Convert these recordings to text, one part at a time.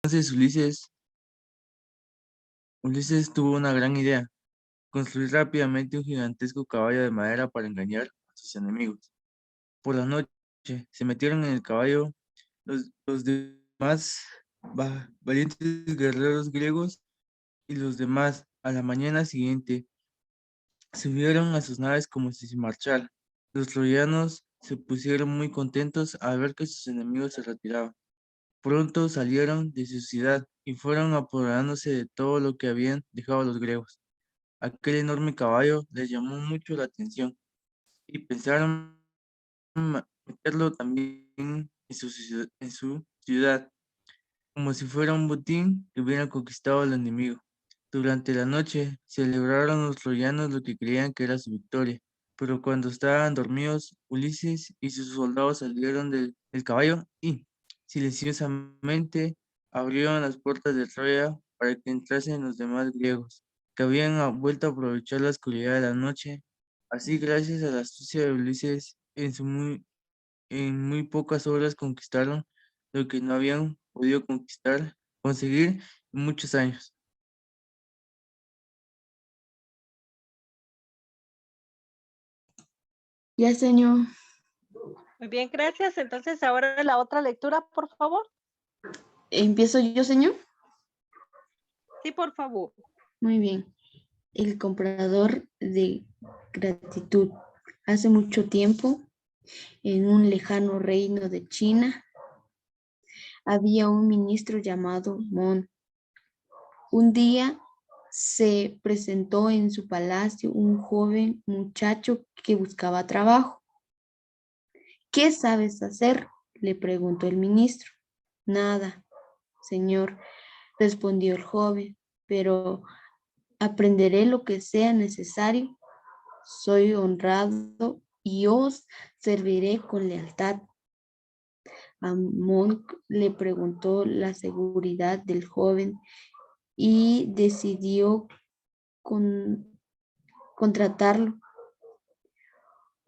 Entonces Ulises tuvo una gran idea: construir rápidamente un gigantesco caballo de madera para engañar a sus enemigos. Por la noche se metieron en el caballo los demás valientes guerreros griegos y los demás, a la mañana siguiente, subieron a sus naves como si se marcharan. Los troyanos se pusieron muy contentos al ver que sus enemigos se retiraban. Pronto salieron de su ciudad y fueron apoderándose de todo lo que habían dejado los griegos. Aquel enorme caballo les llamó mucho la atención y pensaron meterlo también en su ciudad, como si fuera un botín que hubiera conquistado al enemigo. Durante la noche celebraron los troyanos lo que creían que era su victoria, pero cuando estaban dormidos, Ulises y sus soldados salieron del caballo y, silenciosamente, abrieron las puertas de Troya para que entrasen los demás griegos, que habían vuelto a aprovechar la oscuridad de la noche. Así, gracias a la astucia de Ulises, en muy pocas horas conquistaron lo que no habían podido conseguir en muchos años. Ya, señor. Muy bien, gracias. Entonces, ahora la otra lectura, por favor. ¿Empiezo yo, señor? Sí, por favor. Muy bien. El comprador de gratitud. Hace mucho tiempo, en un lejano reino de China, había un ministro llamado Mon. Un día se presentó en su palacio un joven muchacho que buscaba trabajo. ¿Qué sabes hacer?, le preguntó el ministro. Nada, señor, respondió el joven, pero aprenderé lo que sea necesario. Soy honrado y os serviré con lealtad. Amón le preguntó la seguridad del joven y decidió contratarlo.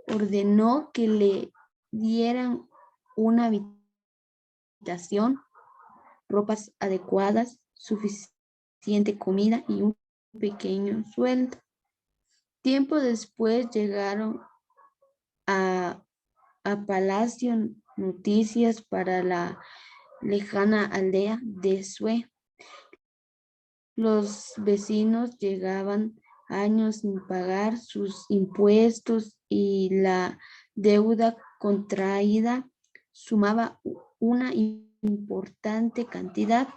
Ordenó que le dieran una habitación, ropas adecuadas, suficiente comida y un pequeño sueldo. Tiempo después llegaron a Palacio noticias para la lejana aldea de Sue. Los vecinos llegaban años sin pagar sus impuestos y la deuda contraída sumaba una importante cantidad.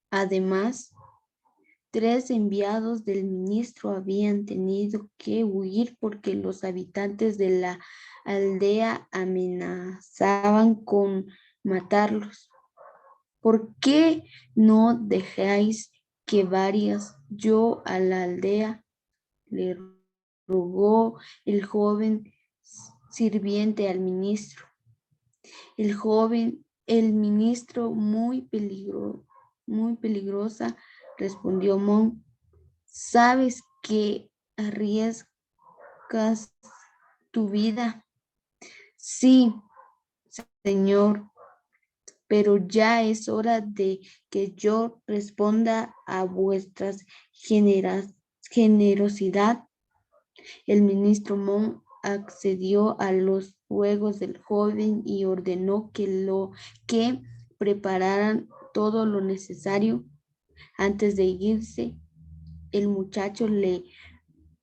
Además, 3 enviados del ministro habían tenido que huir porque los habitantes de la aldea amenazaban con matarlos. ¿Por qué no dejáis que vayas yo a la aldea?, le rogó el joven sirviente al ministro. El ministro, muy peligrosa, respondió Mon. ¿Sabes que arriesgas tu vida? Sí, señor, pero ya es hora de que yo responda a vuestra generosidad. El ministro Mon accedió a los ruegos del joven y ordenó que prepararan todo lo necesario. Antes de irse, el muchacho le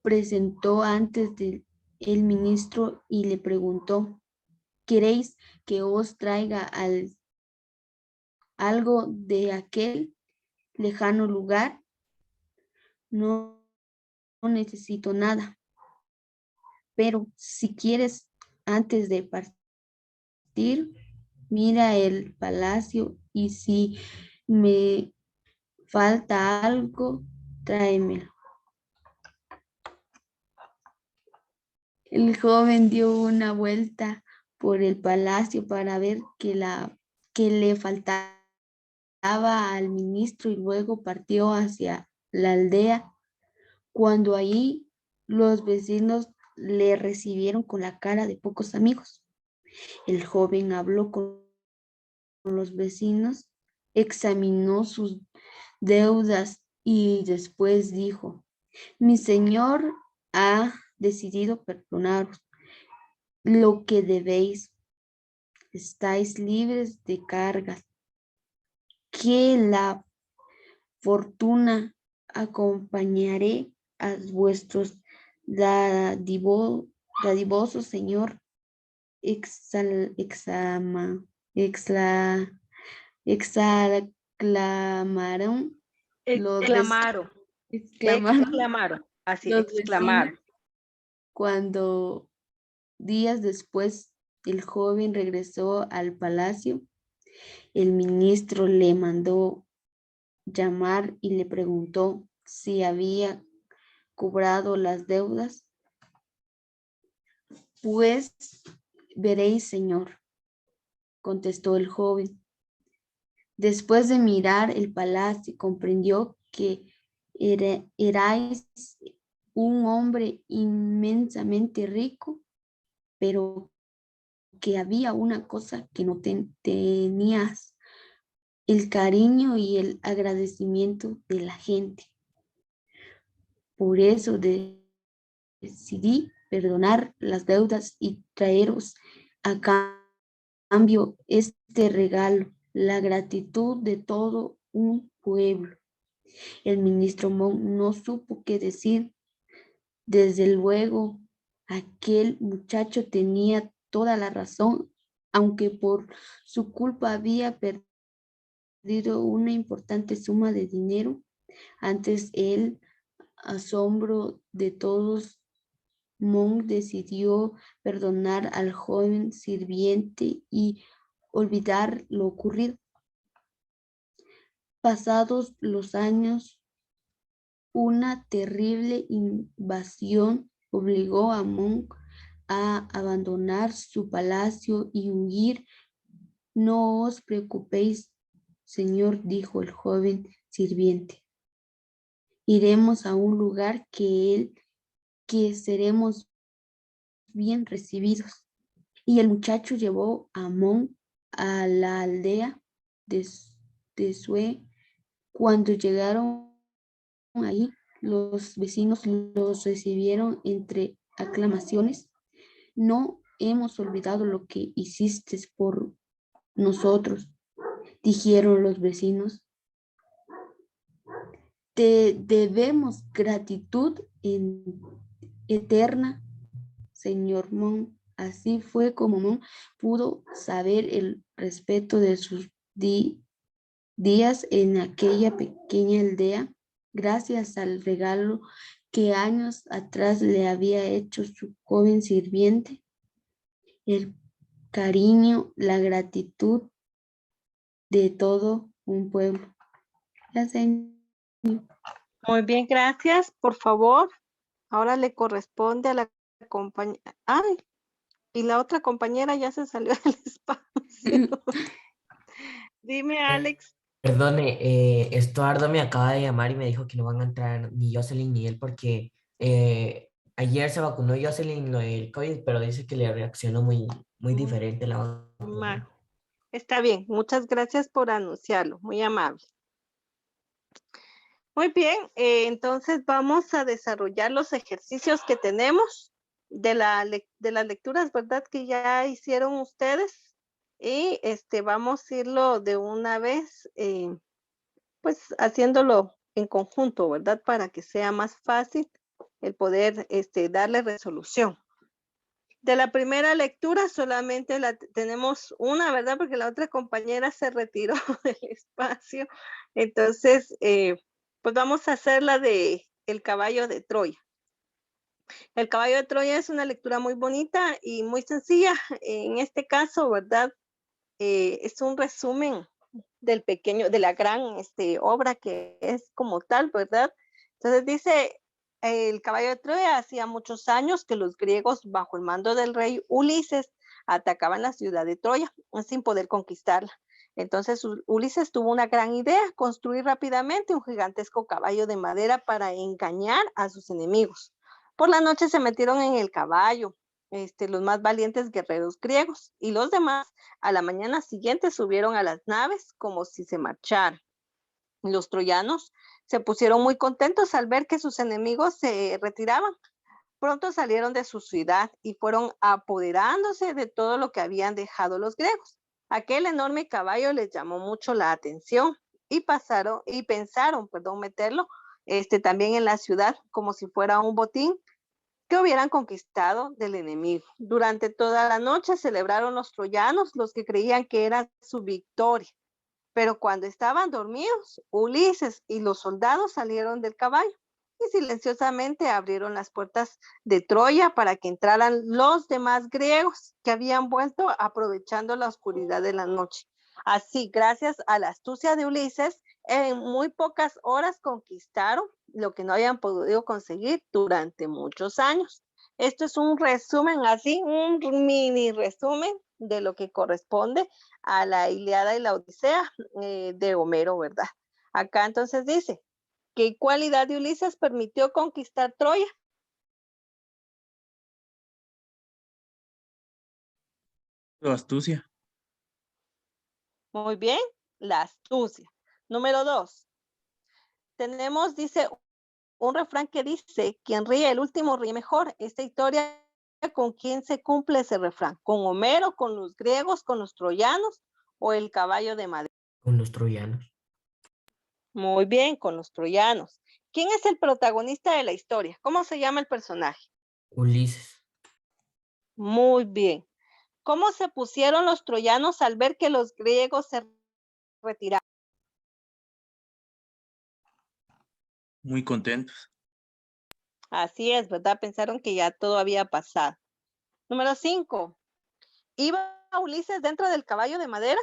presentó antes del ministro y le preguntó: ¿queréis que os traiga algo de aquel lejano lugar? No, no necesito nada, pero si quieres, antes de partir, mira el palacio y si me falta algo, tráemelo. El joven dio una vuelta por el palacio para ver qué le faltaba al ministro y luego partió hacia la aldea. Cuando allí los vecinos le recibieron con la cara de pocos amigos. El joven habló con los vecinos. examinó sus deudas y después dijo: mi señor ha decidido perdonaros lo que debéis. Estáis libres de cargas. Que la fortuna acompañaré a vuestros dadivosos señor. Exla- Exclamaron los, Exclamaron, exclamaron exclamaron, así, los vecinos exclamaron. cuando días después el joven regresó al palacio. El ministro le mandó llamar y le preguntó si había cobrado las deudas. Pues veréis, señor, contestó el joven. Después de mirar el palacio, comprendió que erais un hombre inmensamente rico, pero que había una cosa que no tenías: el cariño y el agradecimiento de la gente. Por eso decidí perdonar las deudas y traeros a cambio este regalo, la gratitud de todo un pueblo. El ministro Monk no supo qué decir. Desde luego, aquel muchacho tenía toda la razón, aunque por su culpa había perdido una importante suma de dinero. Antes el asombro de todos, Monk decidió perdonar al joven sirviente y olvidar lo ocurrido. Pasados los años, una terrible invasión obligó a Monk a abandonar su palacio y huir. No os preocupéis, señor, dijo el joven sirviente. Iremos a un lugar que seremos bien recibidos. Y el muchacho llevó a Monk a la aldea de Sue. Cuando llegaron ahí, los vecinos los recibieron entre aclamaciones. No hemos olvidado lo que hiciste por nosotros, dijeron los vecinos. Te debemos gratitud eterna, señor Monk. Así fue como Monk pudo saber el respeto de sus días en aquella pequeña aldea, gracias al regalo que años atrás le había hecho su joven sirviente. El cariño, la gratitud de todo un pueblo. Muy bien, gracias. Por favor, ahora le corresponde a la compañera. Ay, y la otra compañera ya se salió del espacio. Dime, Alex. Perdone, Estuardo me acaba de llamar y me dijo que no van a entrar ni Jocelyn ni él porque ayer se vacunó Jocelyn lo del COVID, pero dice que le reaccionó muy diferente la vacuna. Está bien, muchas gracias por anunciarlo, muy amable. Muy bien, entonces vamos a desarrollar los ejercicios que tenemos de las lecturas, ¿verdad? Que ya hicieron ustedes. Y vamos a irlo de una vez, pues haciéndolo en conjunto, ¿verdad? Para que sea más fácil el poder darle resolución. De la primera lectura solamente tenemos una, ¿verdad? Porque la otra compañera se retiró del espacio. Entonces, pues vamos a hacer la de El caballo de Troya. El caballo de Troya es una lectura muy bonita y muy sencilla. En este caso, ¿verdad? Es un resumen de la gran obra que es como tal, ¿verdad? Entonces dice, el caballo de Troya hacía muchos años que los griegos, bajo el mando del rey Ulises, atacaban la ciudad de Troya sin poder conquistarla. Entonces Ulises tuvo una gran idea: construir rápidamente un gigantesco caballo de madera para engañar a sus enemigos. Por la noche se metieron en el caballo, los más valientes guerreros griegos, y los demás a la mañana siguiente subieron a las naves como si se marcharan. Los troyanos se pusieron muy contentos al ver que sus enemigos se retiraban. Pronto salieron de su ciudad y fueron apoderándose de todo lo que habían dejado los griegos. Aquel enorme caballo les llamó mucho la atención y pensaron, meterlo también en la ciudad como si fuera un botín que hubieran conquistado del enemigo. Durante toda la noche celebraron los troyanos, los que creían que era su victoria. Pero cuando estaban dormidos, Ulises y los soldados salieron del caballo y silenciosamente abrieron las puertas de Troya para que entraran los demás griegos que habían vuelto aprovechando la oscuridad de la noche. Así, gracias a la astucia de Ulises, en muy pocas horas conquistaron lo que no habían podido conseguir durante muchos años. Esto es un resumen, así, un mini resumen de lo que corresponde a la Ilíada y la Odisea de Homero, ¿verdad? Acá entonces dice, ¿qué cualidad de Ulises permitió conquistar Troya? Su astucia. Muy bien, la astucia. Número 2. Tenemos, dice, un refrán que dice, quien ríe el último ríe mejor. Esta historia, ¿con quién se cumple ese refrán? ¿Con Homero, con los griegos, con los troyanos o el caballo de madera? Con los troyanos. Muy bien, con los troyanos. ¿Quién es el protagonista de la historia? ¿Cómo se llama el personaje? Ulises. Muy bien. ¿Cómo se pusieron los troyanos al ver que los griegos se retiraron? Muy contentos. Así es, ¿verdad? Pensaron que ya todo había pasado. Número 5. ¿Iba Ulises dentro del caballo de madera?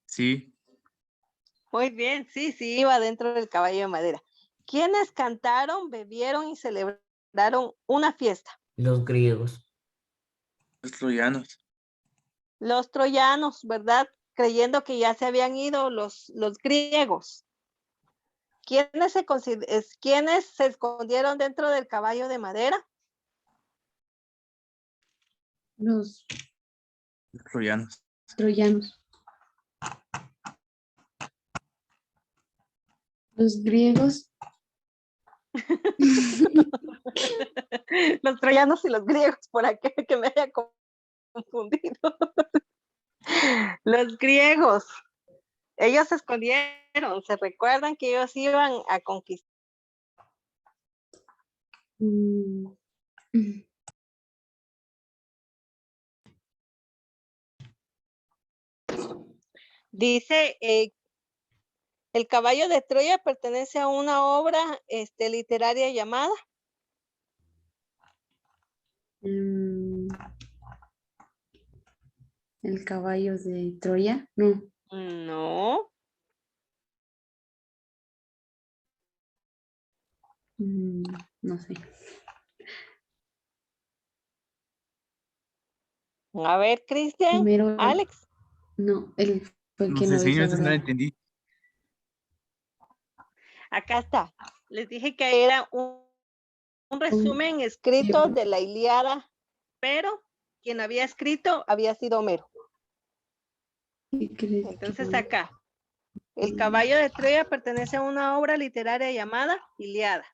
Sí, Muy bien, sí, sí, iba dentro del caballo de madera. ¿Quiénes cantaron, bebieron y celebraron una fiesta? Los griegos. los troyanos. Los troyanos, ¿verdad? Creyendo que ya se habían ido los griegos. ¿Quiénes se escondieron dentro del caballo de madera? Los Los troyanos. troyanos. Los griegos. Los troyanos y los griegos, por aquí que me haya confundido. Los griegos, ellos se escondieron, se recuerdan que ellos iban a conquistar. mm, Dice, el caballo de Troya pertenece a una obra literaria llamada. mm, el caballo de Troya. No. No, No sé. a ver, Cristian, Primero, Alex, no, él fue el No que sé, no dijo, señor, eso no lo ¿verdad? entendí. acá está. Les dije que era un resumen escrito libro. de la Ilíada, pero quien había escrito había sido Homero. ¿Qué crees Entonces que- acá, el caballo de Troya pertenece a una obra literaria llamada Ilíada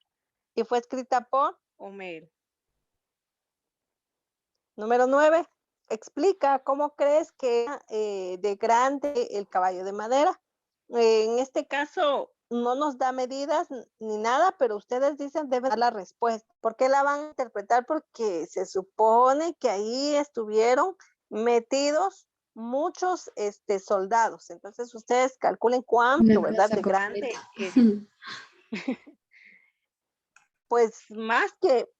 y fue escrita por Homero. Número 9. Explica cómo crees que era de grande el caballo de madera. En este caso no nos da medidas ni nada, pero ustedes dicen deben dar la respuesta. ¿Por qué la van a interpretar? Porque se supone que ahí estuvieron metidos muchos soldados. Entonces ustedes calculen Una cuánto, ¿verdad? casa De grande completa. es. Pues más que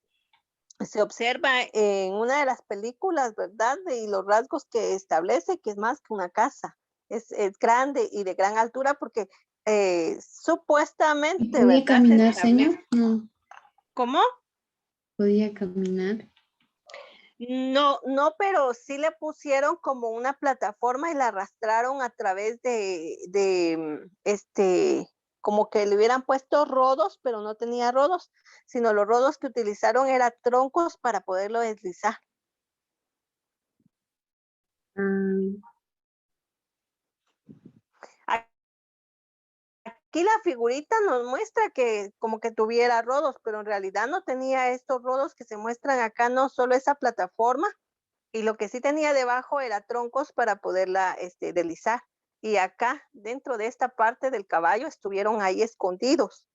se observa en una de las películas, ¿verdad? Y los rasgos que establece que es más que una casa. Es grande y de gran altura porque ¿Y supuestamente, podía ¿verdad? Se caminar, establece. señor? No, ¿Cómo? podía caminar. No, no, pero sí le pusieron como una plataforma y la arrastraron a través como que le hubieran puesto rodos, pero no tenía rodos, sino los rodos que utilizaron eran troncos para poderlo deslizar. Ah, Aquí la figurita nos muestra que como que tuviera rodos, pero en realidad no tenía estos rodos que se muestran acá, no solo esa plataforma, y lo que sí tenía debajo era troncos para poderla deslizar. Y acá, dentro de esta parte del caballo, estuvieron ahí escondidos.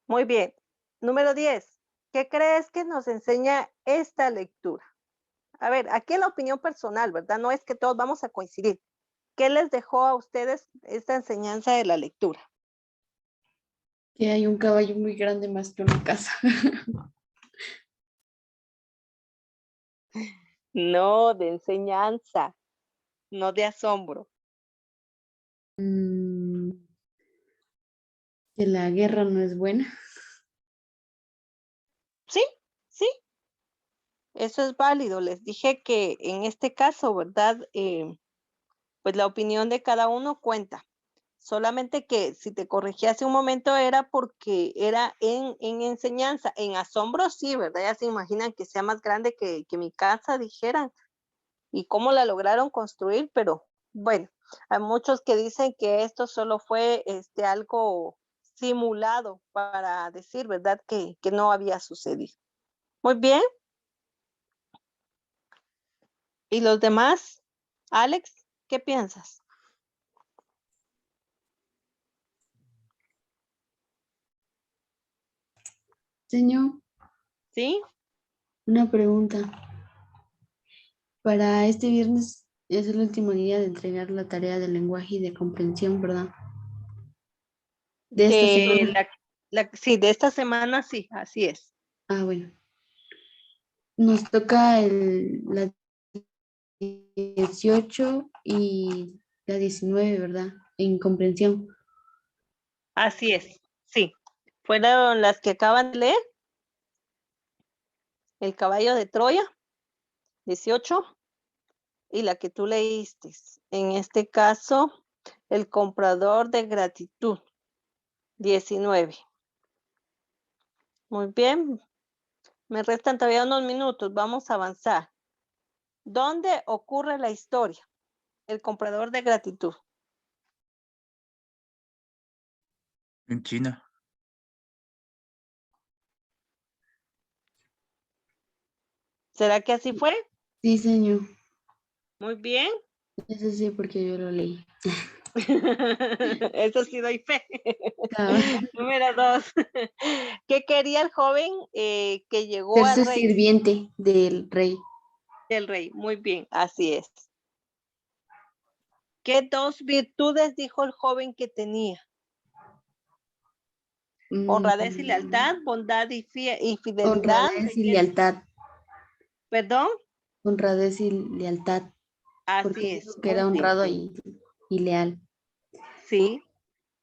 Muy bien. Número 10. ¿Qué crees que nos enseña esta lectura? A ver, aquí en la opinión personal, ¿verdad? No es que todos vamos a coincidir. ¿Qué les dejó a ustedes esta enseñanza de la lectura? que hay un caballo muy grande más que una casa. No, de enseñanza, no de asombro. Mm, que la guerra no es buena. Sí, sí, eso es válido. Les dije que en este caso, ¿verdad? Pues la opinión de cada uno cuenta. Solamente que si te corregí hace un momento era porque era en enseñanza. En asombro sí, ¿verdad? Ya se imaginan que sea más grande que mi casa, dijeran. Y cómo la lograron construir, pero bueno, hay muchos que dicen que esto solo fue algo simulado para decir, ¿verdad? Que no había sucedido. Muy bien. ¿Y los demás? Alex, ¿qué piensas? Señor, ¿Sí? una pregunta. Para este viernes es el último día de entregar la tarea de lenguaje y de comprensión, ¿verdad? De esta De semana. sí, de esta semana sí, así es. Ah, bueno. Nos toca la 18 y la 19, ¿verdad? En comprensión. Así es, sí. Fueron las que acaban de leer, El caballo de Troya, 18, y la que tú leíste. En este caso, El comprador de gratitud, 19. Muy bien, me restan todavía unos minutos, vamos a avanzar. ¿Dónde ocurre la historia? El comprador de gratitud. En China. ¿Será que así fue? Sí, señor. Muy bien. Eso sí, porque yo lo leí. Eso sí doy fe. Ah, Número 2. ¿Qué quería el joven que llegó al Serse reino sirviente del rey. del rey? Muy bien, así es. ¿Qué dos virtudes dijo el joven que tenía? Honradez y Mm, lealtad, bondad y fidelidad, honradez y belleza. lealtad. Perdón, Honradez y lealtad. Porque así dijo es, que muy era bien. honrado y leal. Sí.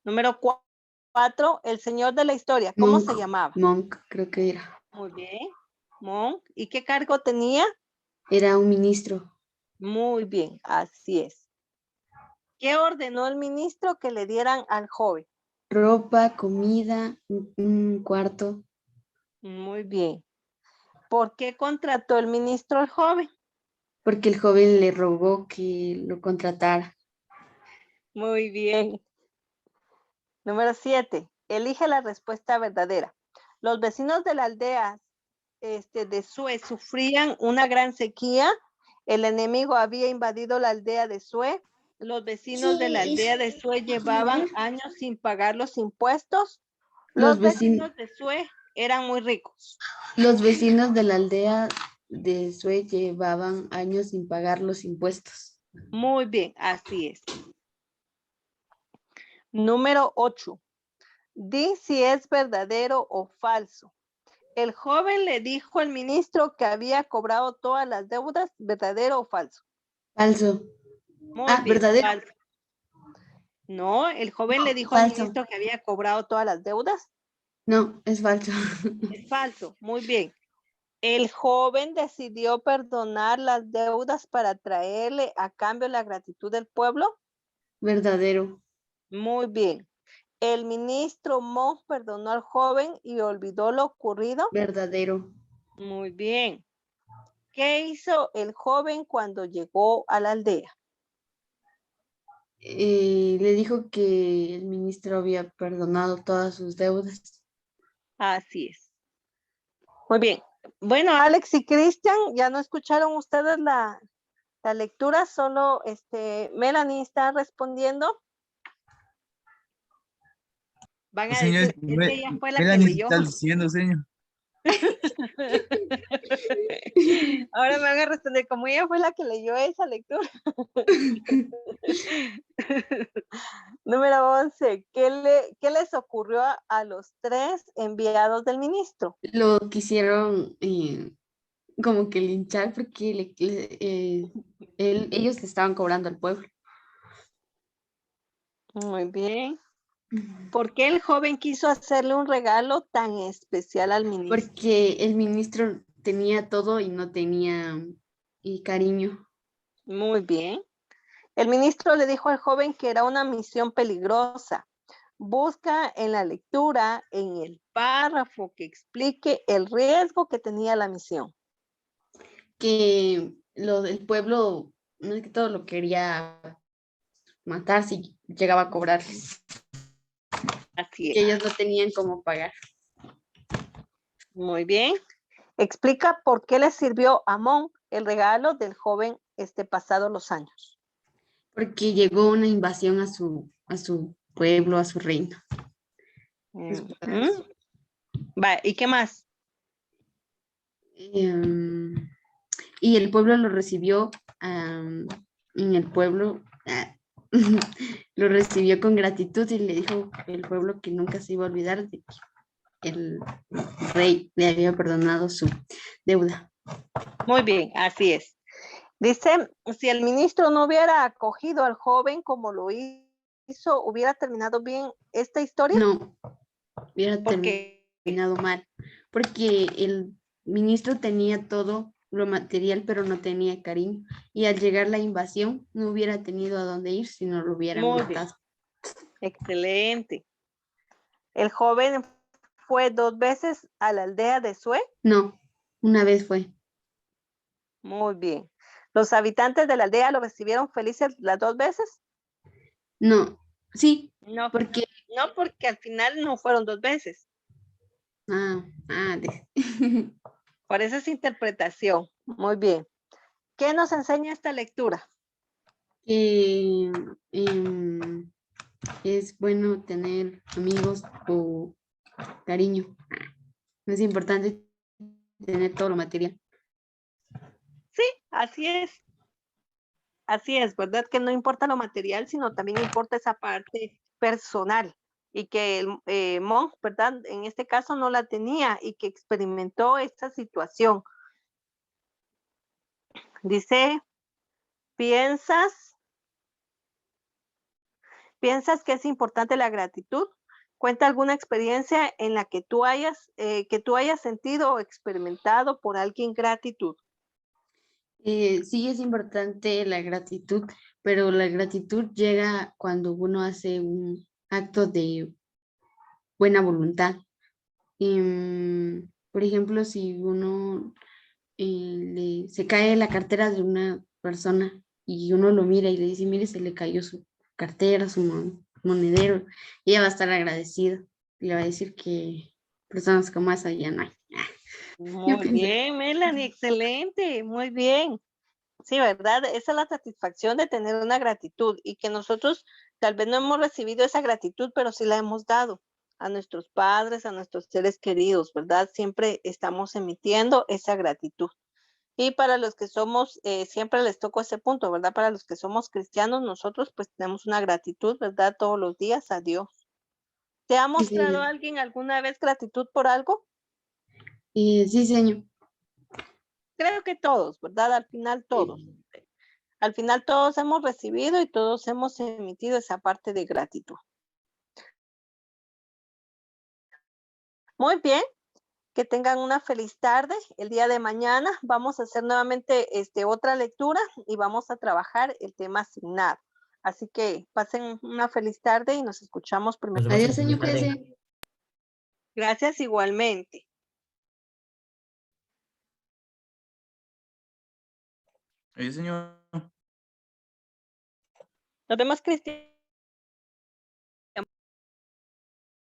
Número 4, el señor de la historia. ¿Cómo Monk, se llamaba? Monk, creo que era. Muy bien. Monk. ¿Y qué cargo tenía? Era un ministro. Muy bien, así es. ¿Qué ordenó el ministro que le dieran al joven? Ropa, comida, un cuarto. Muy bien. ¿Por qué contrató el ministro al joven? Porque el joven le rogó que lo contratara. Muy bien. Número 7. Elige la respuesta verdadera. Los vecinos de la aldea de Sue sufrían una gran sequía. El enemigo había invadido la aldea de Sue. Los vecinos de la aldea de Sue llevaban años sin pagar los impuestos. Los Los vecinos, vecinos de Sue eran muy ricos. los vecinos de la aldea de Sue llevaban años sin pagar los impuestos. Muy bien, así es. Número 8. Di si es verdadero o falso. El joven le dijo al ministro que había cobrado todas las deudas, ¿verdadero o falso? Falso. Muy Ah, bien, verdadero. falso. No, el joven le dijo al Falso. ministro que había cobrado todas las deudas. No, es falso. Es falso, muy bien. El joven decidió perdonar las deudas para traerle a cambio la gratitud del pueblo. Verdadero. Muy bien. El ministro Monk perdonó al joven y olvidó lo ocurrido. Verdadero. Muy bien. ¿Qué hizo el joven cuando llegó a la aldea? Le dijo que el ministro había perdonado todas sus deudas. Así es. Muy bien. Bueno, Alex y Cristian, ya no escucharon ustedes la lectura, solo Melanie está respondiendo. Van Pues, a señor, decir, es que ella fue la que Melanie se leyó. está diciendo, señor. Ahora me van a responder, como ella fue la que leyó esa lectura. Número 11. ¿Qué les ocurrió a los 3 enviados del ministro? Lo quisieron como que linchar porque ellos le estaban cobrando al pueblo. Muy bien. ¿Por qué el joven quiso hacerle un regalo tan especial al ministro? Porque el ministro tenía todo y no tenía cariño. Muy bien. El ministro le dijo al joven que era una misión peligrosa. Busca en la lectura, en el párrafo que explique el riesgo que tenía la misión. Que el pueblo, no es que todo lo quería matar si llegaba a cobrarles. Así Que es. ellos no tenían cómo pagar. Muy bien. Explica por qué le sirvió a Mon el regalo del joven pasado los años. Porque llegó una invasión a su pueblo, a su reino. Va, ¿y qué más? Y el pueblo lo recibió en el pueblo, lo recibió con gratitud y le dijo el pueblo que nunca se iba a olvidar de que el rey le había perdonado su deuda. Muy bien, así es. Dice, si el ministro no hubiera acogido al joven como lo hizo, ¿hubiera terminado bien esta historia? No, hubiera ¿Por qué? terminado mal, porque el ministro tenía todo lo material, pero no tenía cariño. Y al llegar la invasión, no hubiera tenido a dónde ir si no lo hubieran Muy bien. matado. Excelente. ¿El joven fue 2 veces a la aldea de Sue? No, una vez fue. Muy bien. ¿Los habitantes de la aldea lo recibieron felices las 2 veces? No, sí, No, porque... no, porque al final no fueron 2 veces. Por eso es interpretación. Muy bien. ¿Qué nos enseña esta lectura? que es bueno tener amigos o cariño. Es importante tener todo lo material. Sí, así es. Así es, ¿verdad? Que no importa lo material, sino también importa esa parte personal. Y que el Monk, ¿verdad? En este caso no la tenía y que experimentó esta situación. Dice, ¿piensas que es importante la gratitud? Cuenta alguna experiencia en la que tú hayas sentido o experimentado por alguien gratitud. Sí es importante la gratitud, pero la gratitud llega cuando uno hace un acto de buena voluntad. Por ejemplo, si uno se cae la cartera de una persona y uno lo mira y le dice, mire, se le cayó su cartera, su monedero, ella va a estar agradecida y le va a decir que personas como esa ya no hay. Yo Muy pienso, bien, Melanie, excelente, muy bien. Sí, ¿verdad? Esa es la satisfacción de tener una gratitud y que nosotros tal vez no hemos recibido esa gratitud, pero sí la hemos dado a nuestros padres, a nuestros seres queridos, ¿verdad? Siempre estamos emitiendo esa gratitud. Y para los que somos, siempre les toco ese punto, ¿verdad? Para los que somos cristianos, nosotros pues tenemos una gratitud, ¿verdad? Todos los días a Dios. ¿Te ha sí, mostrado señor. alguien alguna vez gratitud por algo? Sí, señor. Creo que todos, ¿verdad? Al final todos. Al final todos hemos recibido y todos hemos emitido esa parte de gratitud. Muy bien. Que tengan una feliz tarde. El día de mañana vamos a hacer nuevamente otra lectura y vamos a trabajar el tema asignado. Así que pasen una feliz tarde y nos escuchamos primero. Nos vemos Adiós, en la señor, tarde. cuídese. Gracias igualmente. Señor. Nos vemos, Cristian.